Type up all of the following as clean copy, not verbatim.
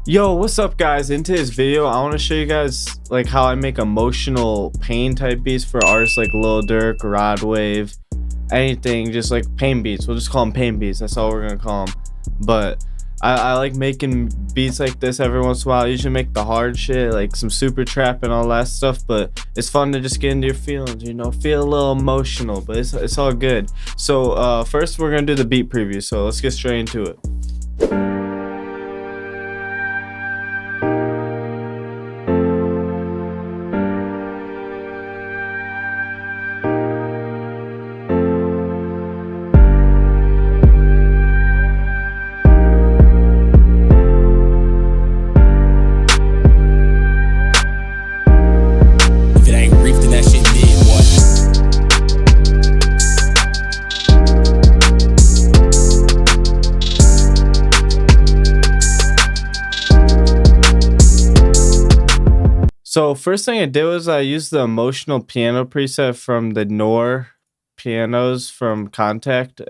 Yo, what's up guys? In today's video, I want to show you guys like how I make emotional pain type beats for artists like Lil Durk, RodWave, anything, just like pain beats. We'll just call them pain beats. That's all we're gonna call them. But I like making beats like this every once in a while. I usually make the hard shit, like some super trap and all that stuff, but it's fun to just get into your feelings, you know, feel a little emotional, but it's all good. So first we're gonna do the beat preview, so let's get straight into it. So first thing I did was I used the emotional piano preset from the Nor pianos from Contact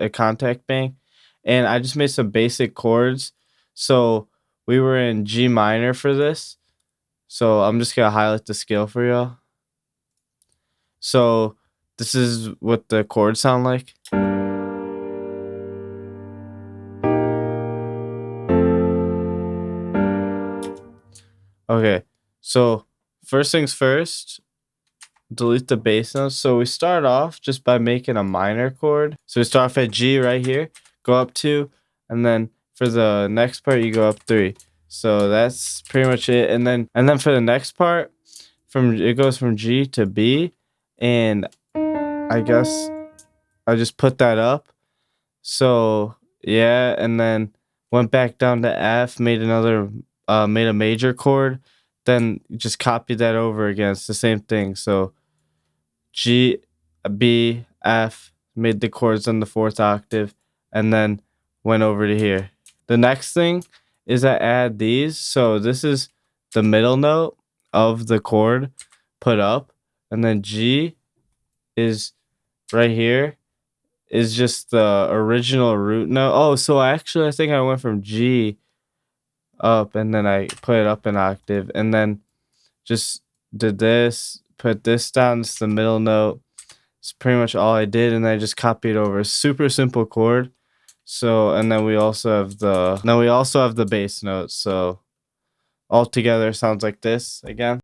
Bank, and I just made some basic chords. So we were in G minor for this. So I'm just gonna highlight the scale for y'all. So this is what the chords sound like. Okay, so first things first, delete the bass notes. So we start off just by making a minor chord. So we start off at G right here, go up 2, and then for the next part you go up 3. So that's pretty much it. And then for the next part, it goes from G to B, and I guess I just put that up. So yeah, and then went back down to F, made a major chord, then just copied that over again. It's the same thing. So G, B, F, made the chords on the 4th octave, and then went over to here. The next thing is I add these. So this is the middle note of the chord put up, and then G is right here, is just the original root note. Oh, so I think I went from G up, and then I put it up an octave, and then just did this, put this down. It's the middle note. It's pretty much all I did, and I just copied over. Super simple chord. So, and then we also have the bass notes. So all together sounds like this again.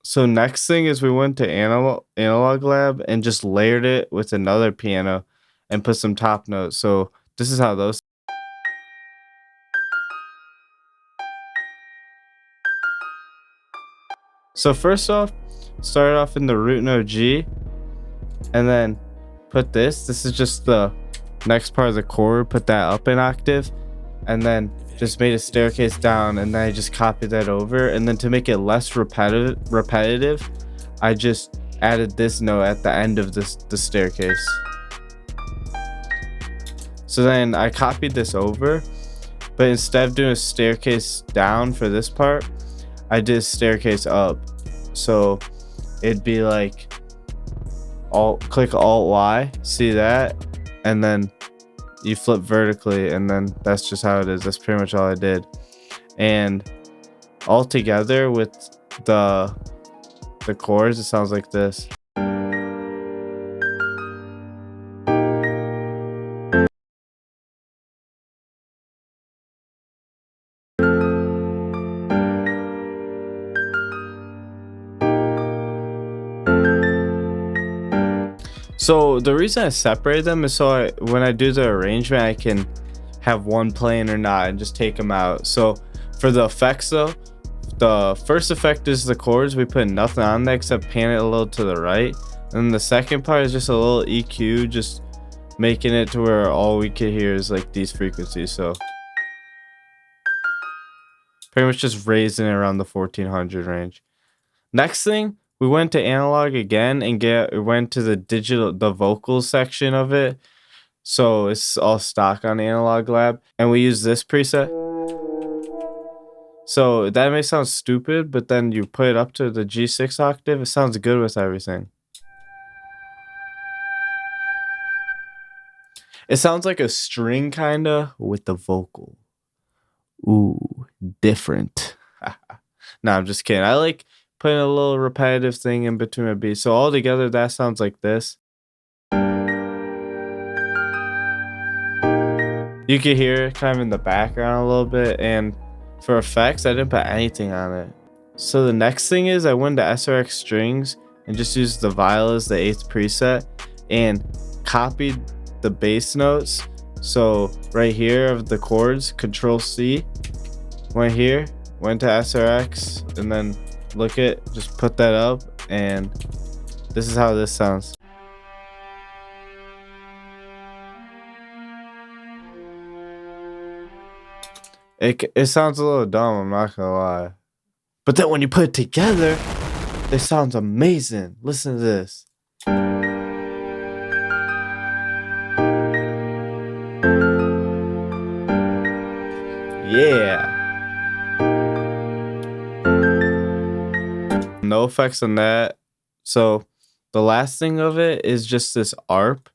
So next thing is we went to analog lab and just layered it with another piano and put some top notes. So this is how those. So first off, started off in the root note G, and then put this. This is just the next part of the chord. Put that up an octave, and then just made a staircase down, and then I just copied that over. And then to make it less repetitive, I just added this note at the end of the staircase. So then I copied this over, but instead of doing a staircase down for this part, I did staircase up. So it'd be like click Alt Y, see that, and then you flip vertically, and then that's just how it is. That's pretty much all I did. And all together with the chords, it sounds like this. So the reason I separate them is so when I do the arrangement, I can have one playing or not and just take them out. So for the effects though, the first effect is the chords. We put nothing on there except pan it a little to the right. And the second part is just a little EQ, just making it to where all we can hear is like these frequencies. So pretty much just raising it around the 1400 range. Next thing, we went to analog again and went to the vocals section of it. So it's all stock on Analog Lab, and we use this preset. So that may sound stupid, but then you put it up to the G6 octave, it sounds good with everything. It sounds like a string kinda with the vocal. Ooh, different. Nah, I'm just kidding. I like putting a little repetitive thing in between my beats. So all together, that sounds like this. You can hear it kind of in the background a little bit, and for effects, I didn't put anything on it. So the next thing is I went to SRX strings and just used the viol as the 8th preset and copied the bass notes. So right here of the chords, Control C, went here, went to SRX, and then look it, just put that up, and this is how this sounds. It sounds a little dumb, I'm not gonna lie. But then when you put it together, it sounds amazing. Listen to this. Yeah. No effects on that. So the last thing of it is just this ARP.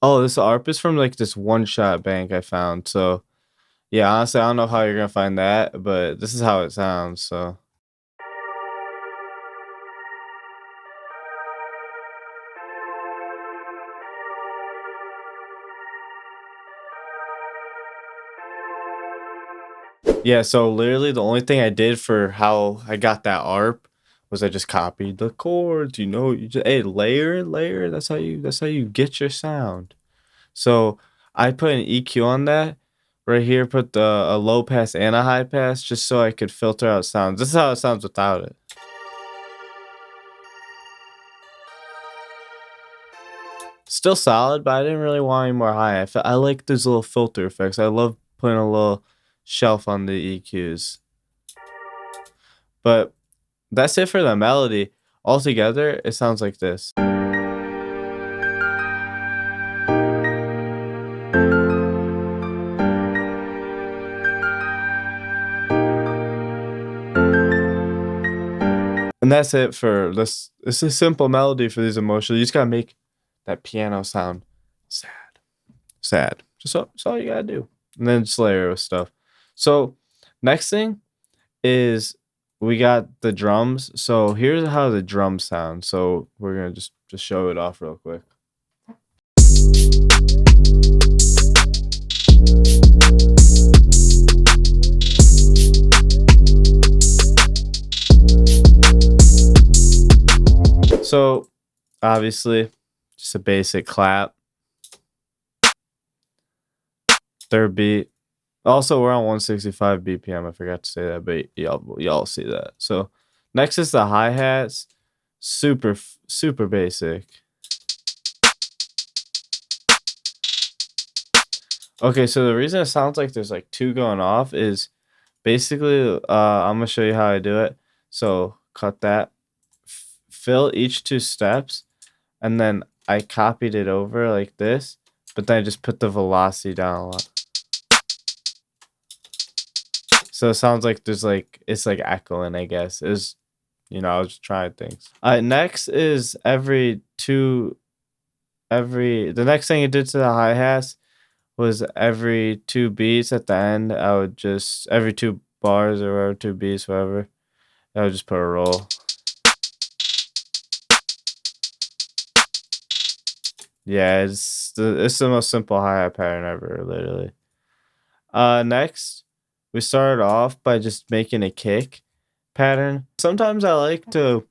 Oh, this ARP is from like this one-shot bank I found. So yeah, honestly, I don't know how you're gonna find that, but this is how it sounds. So yeah, so literally the only thing I did for how I got that ARP was I just copied the chords, you know, you just hey, layer, that's how you get your sound. So I put an EQ on that right here, put a low pass and a high pass just so I could filter out sounds. This is how it sounds without it. Still solid, but I didn't really want any more high. I like these little filter effects. I love putting a little shelf on the EQs. But that's it for the melody. Altogether, it sounds like this. And that's it for this. It's a simple melody for these emotions. You just gotta make that piano sound sad. Sad. That's all you gotta do. And then just layer with stuff. So next thing is we got the drums. So here's how the drums sound. So we're gonna just show it off real quick. So obviously just a basic clap. Third beat. Also, we're on 165 BPM. I forgot to say that, but y'all see that. So next is the hi-hats. Super basic. Okay, so the reason it sounds like there's like two going off is basically I'm gonna show you how I do it. So cut that, fill each two steps, and then I copied it over like this, but then I just put the velocity down a lot. So it sounds like there's like it's like echoing, I guess. Is I was just trying things. Next is the next thing I did to the hi-hats was every 2 beats at the end, I would just every 2 bars or whatever, 2 beats, whatever, I would just put a roll. Yeah, it's the most simple hi-hat pattern ever, literally. Next, we started off by just making a kick pattern. Sometimes I like to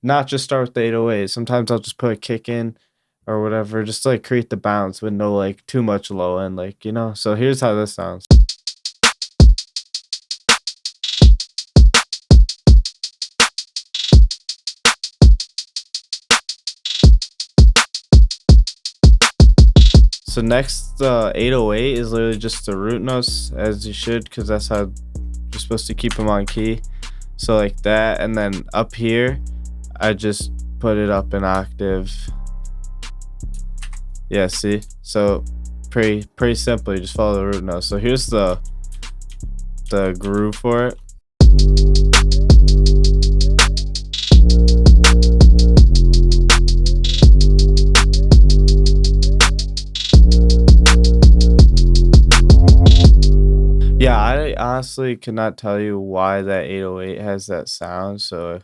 not just start with the 808. Sometimes I'll just put a kick in or whatever, just to like create the bounce with no like too much low end, like, So here's how this sounds. So next, 808 is literally just the root notes, as you should, because that's how you're supposed to keep them on key. So like that, and then up here, I just put it up an octave. Yeah, see? So pretty simple. You just follow the root notes. So here's the groove for it. honestly cannot tell you why that 808 has that sound, so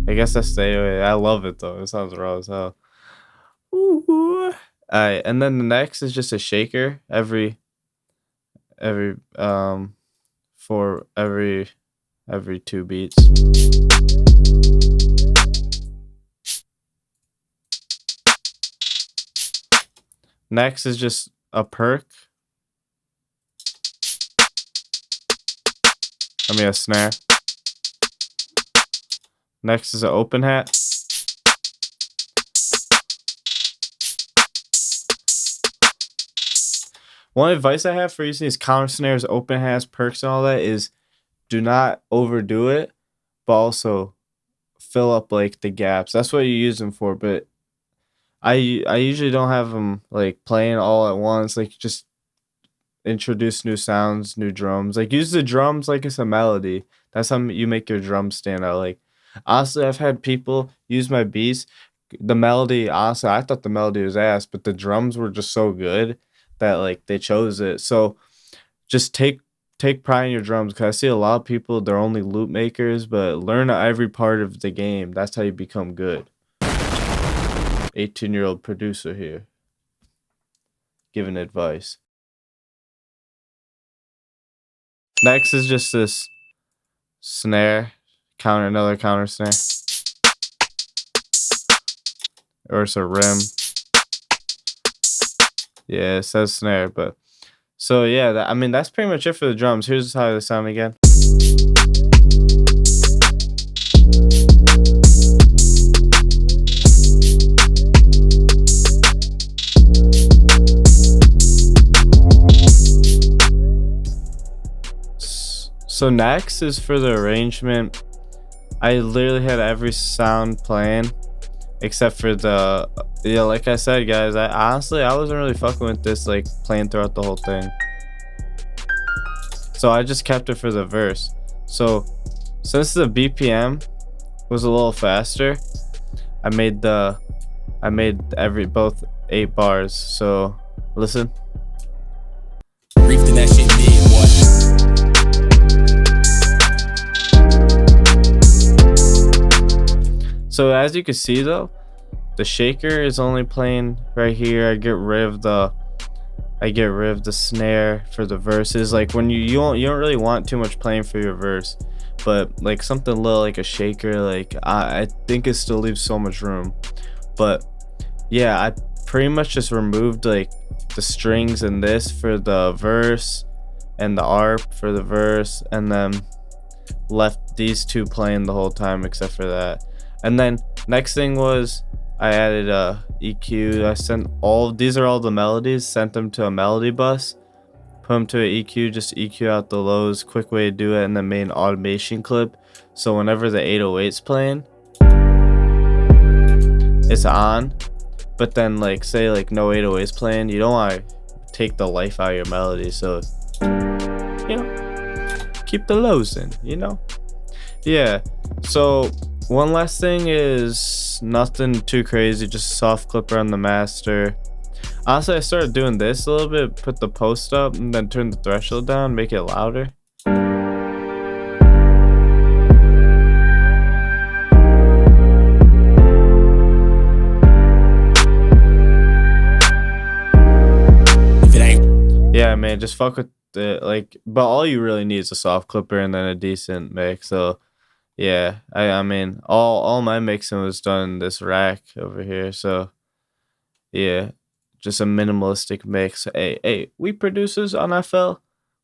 I guess that's the 808. I love it though. It sounds raw as hell. Ooh. Alright, and then the next is just a shaker every for every 2 beats. Next is just a perk. I mean a snare. Next is an open hat. One advice I have for using these counter snares, open hats, perks, and all that is do not overdo it, but also fill up like the gaps. That's what you use them for. But I usually don't have them like playing all at once. Like just introduce new sounds, new drums. Like use the drums like it's a melody. That's how you make your drums stand out. Like honestly, I've had people use my beats. The melody, honestly, I thought the melody was ass, but the drums were just so good that like they chose it. So just take pride in your drums, because I see a lot of people, they're only loop makers, but learn every part of the game. That's how you become good. 18-year-old producer here giving advice. Next is just this snare, another counter snare, or it's a rim. Yeah, it says snare, but so yeah, I mean that's pretty much it for the drums. Here's how they sound again. So next is for the arrangement. I literally had every sound playing except for the, yeah, like I said, guys, I wasn't really fucking with this like playing throughout the whole thing. So I just kept it for the verse. So since the BPM was a little faster, I made both 8 bars. So listen. That shit big, boy. So as you can see though, the shaker is only playing right here. I get rid of the snare for the verses. Like when you don't really want too much playing for your verse, but like something little like a shaker, like I think it still leaves so much room. But yeah, I pretty much just removed like the strings in this for the verse and the ARP for the verse, and then left these two playing the whole time except for that. And then next thing was I added a EQ. I sent these are all the melodies, sent them to a melody bus, put them to an EQ, just EQ out the lows. Quick way to do it, and then made an automation clip. So whenever the 808's playing, it's on. But then like say like no 808's playing, you don't want to take the life out of your melody. So you know, keep the lows in, you know? Yeah. So one last thing is nothing too crazy, just a soft clipper on the master. Honestly, I started doing this a little bit, put the post up and then turn the threshold down, make it louder. Yeah, man, just fuck with it, like, but all you really need is a soft clipper and then a decent mix. So yeah, I mean all my mixing was done in this rack over here. So yeah, just a minimalistic mix. Hey, we producers on FL,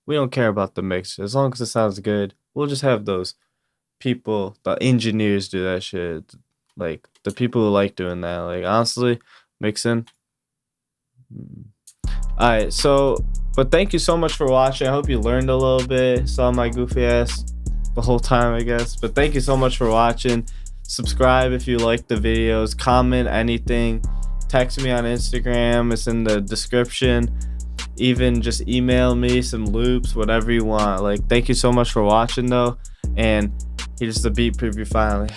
we don't care about the mix as long as it sounds good. We'll just have those people, the engineers, do that shit. Like the people who like doing that. Like honestly, mixing. Alright, so but thank you so much for watching. I hope you learned a little bit. Saw my goofy ass the whole time, I guess. But thank you so much for watching. Subscribe if you like the videos. Comment anything. Text me on Instagram. It's in the description. Even just email me some loops, whatever you want. Like, thank you so much for watching though. And here's the beat preview finally.